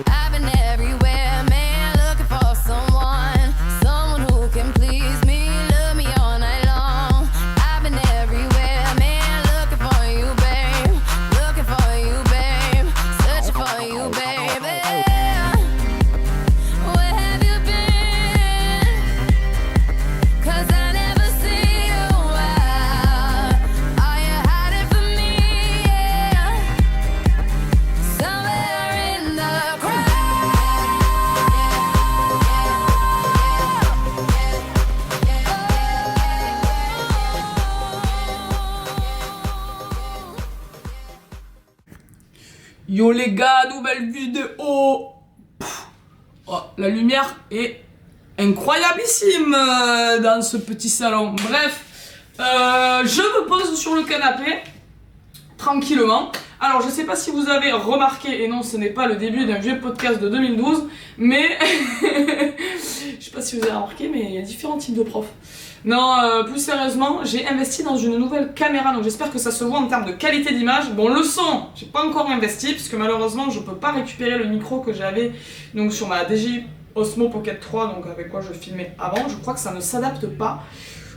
I've been everywhere, man, looking for someone who can please me, love me all night long. I've been everywhere, man, looking for you, babe, searching for you, baby. Where have you been? 'Cause I never see you out. Are you hiding from me? Yeah. Somewhere in the crowd. Yo les gars, nouvelle vidéo. Oh, la lumière est incroyablissime dans ce petit salon. Bref, je me pose sur le canapé tranquillement. Alors je sais pas si vous avez remarqué, et non ce n'est pas le début d'un vieux podcast de 2012, mais je sais pas si vous avez remarqué, mais il y a différents types de profs. Non, plus sérieusement, j'ai investi dans une nouvelle caméra, donc j'espère que ça se voit en termes de qualité d'image. Bon, le son, j'ai pas encore investi, parce que malheureusement, je peux pas récupérer le micro que j'avais donc sur ma DJI Osmo Pocket 3, donc avec quoi je filmais avant. Je crois que ça ne s'adapte pas,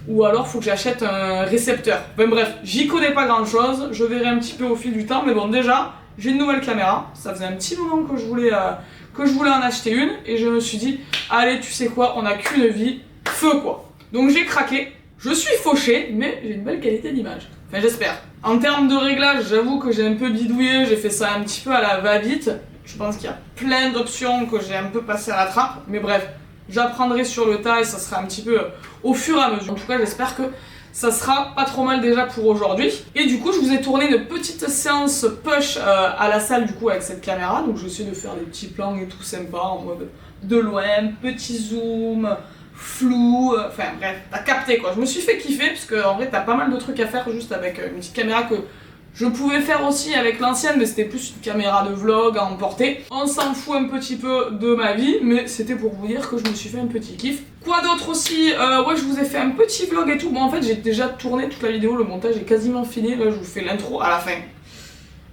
ou alors faut que j'achète un récepteur. Enfin bref, j'y connais pas grand chose, je verrai un petit peu au fil du temps, mais bon, déjà, j'ai une nouvelle caméra. Ça faisait un petit moment que je voulais en acheter une, et je me suis dit, allez, tu sais quoi, on a qu'une vie, feu quoi. Donc j'ai craqué, je suis fauché, mais j'ai une belle qualité d'image. Enfin j'espère. En termes de réglage, j'avoue que j'ai un peu bidouillé, j'ai fait ça un petit peu à la va-vite. Je pense qu'il y a plein d'options que j'ai un peu passé à la trappe. Mais bref, j'apprendrai sur le tas et ça sera un petit peu au fur et à mesure. En tout cas j'espère que ça sera pas trop mal déjà pour aujourd'hui. Et du coup je vous ai tourné une petite séance push à la salle du coup avec cette caméra. Donc j'essaie de faire des petits plans et tout sympa en mode de loin, petit zoom, flou, enfin bref, t'as capté quoi. Je me suis fait kiffer parce que en vrai t'as pas mal de trucs à faire juste avec une petite caméra que je pouvais faire aussi avec l'ancienne, mais c'était plus une caméra de vlog à emporter. On s'en fout un petit peu de ma vie, mais c'était pour vous dire que je me suis fait un petit kiff. Quoi d'autre aussi, ouais, je vous ai fait un petit vlog et tout. Bon en fait j'ai déjà tourné toute la vidéo, le montage est quasiment fini. Là je vous fais l'intro à la fin,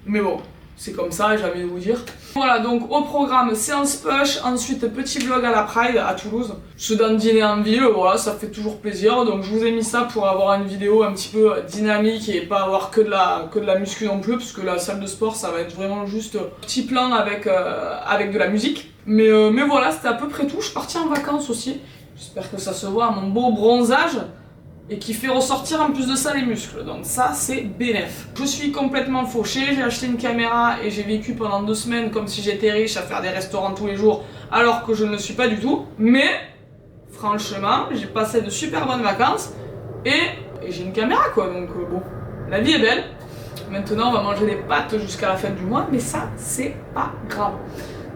mais bon, c'est comme ça, j'ai envie de vous dire. Voilà, donc au programme, séance push, ensuite petit vlog à la Pride à Toulouse. Je suis dans le dîner en ville, voilà, ça fait toujours plaisir. Donc je vous ai mis ça pour avoir une vidéo un petit peu dynamique et pas avoir que de la muscu non plus, parce que la salle de sport, ça va être vraiment juste petit plan avec de la musique. Mais voilà, c'était à peu près tout. Je suis partie en vacances aussi. J'espère que ça se voit à mon beau bronzage. Et qui fait ressortir en plus de ça les muscles, donc ça c'est bénef. Je suis complètement fauché, j'ai acheté une caméra et j'ai vécu pendant 2 semaines comme si j'étais riche à faire des restaurants tous les jours, alors que je ne le suis pas du tout. Mais franchement, j'ai passé de super bonnes vacances et j'ai une caméra quoi, donc bon, la vie est belle. Maintenant on va manger des pâtes jusqu'à la fin du mois, mais ça c'est pas grave.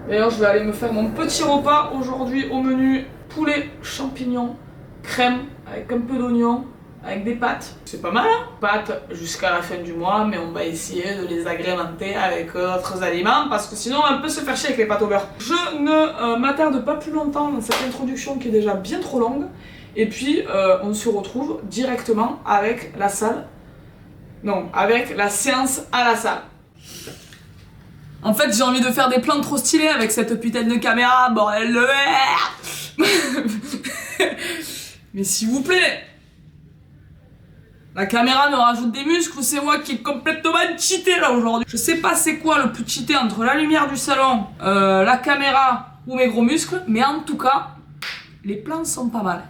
D'ailleurs je vais aller me faire mon petit repas aujourd'hui au menu poulet, champignons, crème avec un peu d'oignon, avec des pâtes. C'est pas mal hein, pâtes jusqu'à la fin du mois, mais on va essayer de les agrémenter avec d'autres aliments parce que sinon on peut se faire chier avec les pâtes au beurre. Je ne m'attarde pas plus longtemps dans cette introduction qui est déjà bien trop longue. Et puis on se retrouve directement avec la salle. Non, avec la séance à la salle. En fait j'ai envie de faire des plans trop stylés avec cette putain de caméra, bordel de merde. Mais s'il vous plaît, la caméra me rajoute des muscles ou c'est moi qui est complètement cheaté là aujourd'hui. Je sais pas c'est quoi le plus cheaté entre la lumière du salon, la caméra ou mes gros muscles, mais en tout cas, les plans sont pas mal.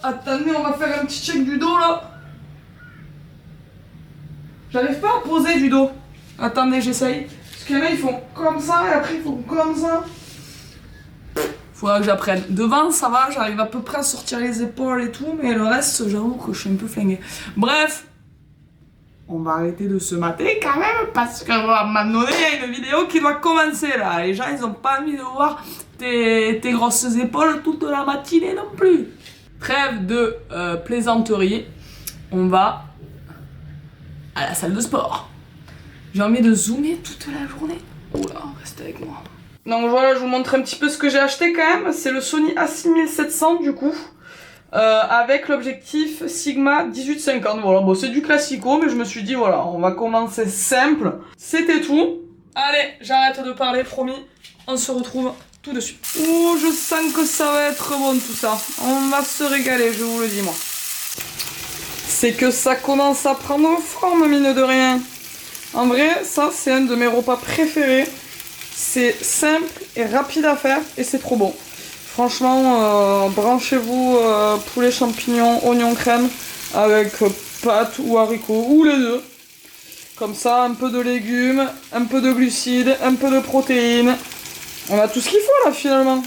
Attendez, on va faire un petit check du dos là. J'arrive pas à poser du dos. Attendez, j'essaye. Parce qu'il y en a, ils font comme ça et après ils font comme ça. Faudra que j'apprenne. Devant, ça va, j'arrive à peu près à sortir les épaules et tout, mais le reste, j'avoue que je suis un peu flinguée. Bref, on va arrêter de se mater quand même, parce qu'à un moment donné, il y a une vidéo qui doit commencer là. Les gens, ils ont pas envie de voir tes grosses épaules toute la matinée non plus. Trêve de plaisanterie, on va à la salle de sport. J'ai envie de zoomer toute la journée. Oula, restez avec moi. Donc voilà, je vous montre un petit peu ce que j'ai acheté quand même. C'est le Sony A6700 du coup. Avec l'objectif Sigma 1850. Voilà, bon c'est du classico, mais je me suis dit voilà, on va commencer simple. C'était tout. Allez, j'arrête de parler, promis. On se retrouve tout de suite. Oh, je sens que ça va être bon tout ça. On va se régaler, je vous le dis moi. C'est que ça commence à prendre forme, mine de rien. En vrai, ça, c'est un de mes repas préférés. C'est simple et rapide à faire et c'est trop bon. Franchement, branchez-vous poulet champignons, oignon crème avec pâtes ou haricots ou les deux. Comme ça, un peu de légumes, un peu de glucides, un peu de protéines. On a tout ce qu'il faut là finalement.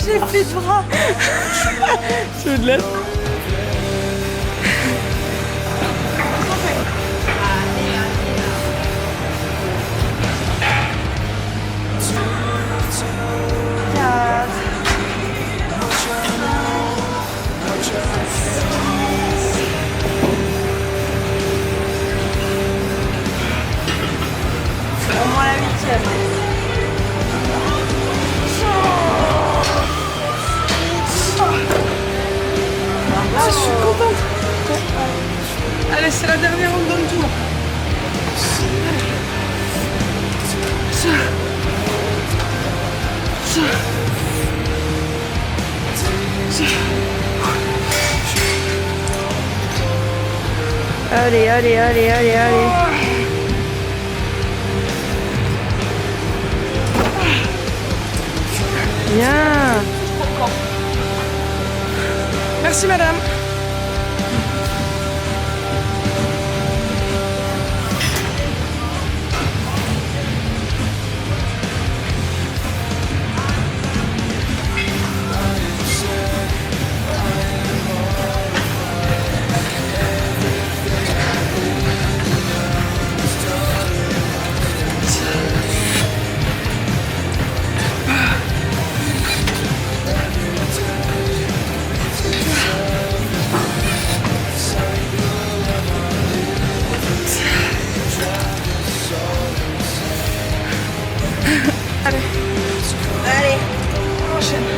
J'ai fait de bras. Tu veux de l'aide? Au moins la 8e. Ah, je suis contente. Allez, c'est la dernière, on donne tout. Allez, allez, allez, allez, allez. Bien. Merci madame. Allez. Prochaine.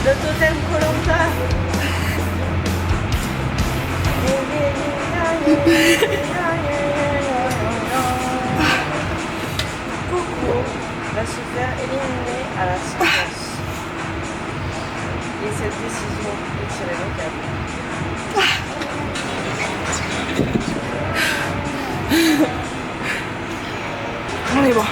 Le totem Koh-Lanta. Coco va se faire éliminer à la séquence. Et cette décision est irrévocable. On est bon.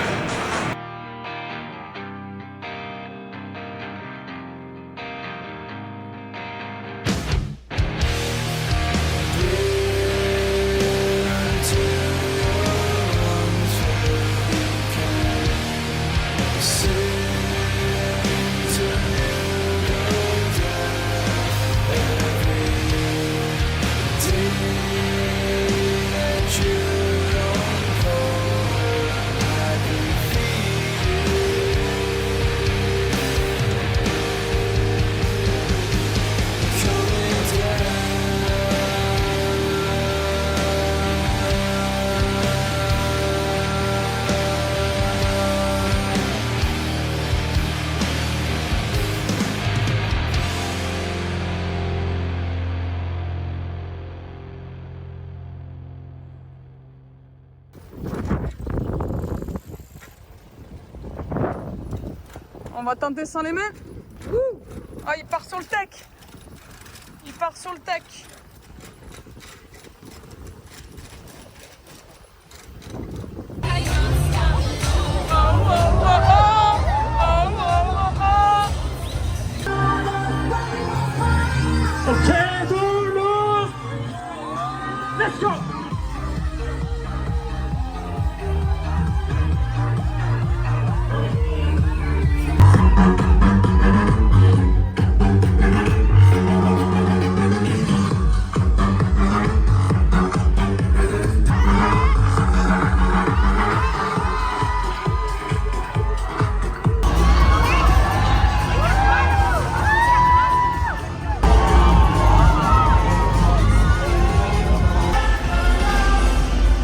On va tenter sans les mains. Ouh. Ah, il part sur le tech. Il part sur le tech. Ok, tout le monde. Let's go.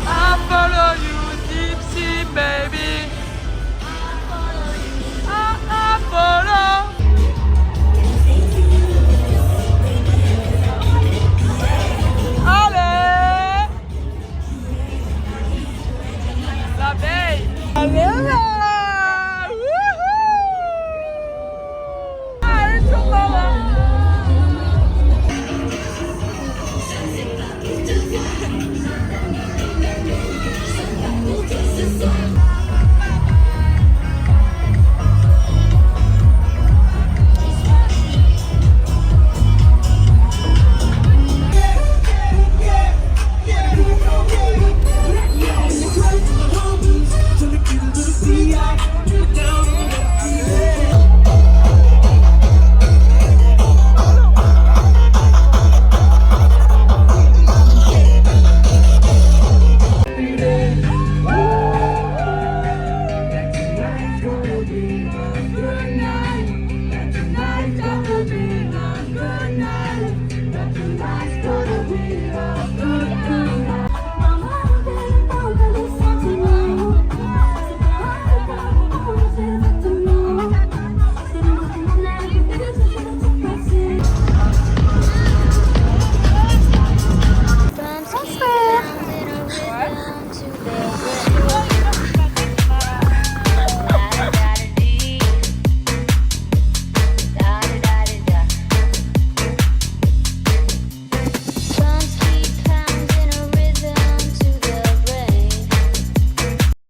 I follow you, deep sea baby. I follow. Allez, la veille. Allez là. Wouhou. Allez, sur maman. Tonight's gonna be a good night.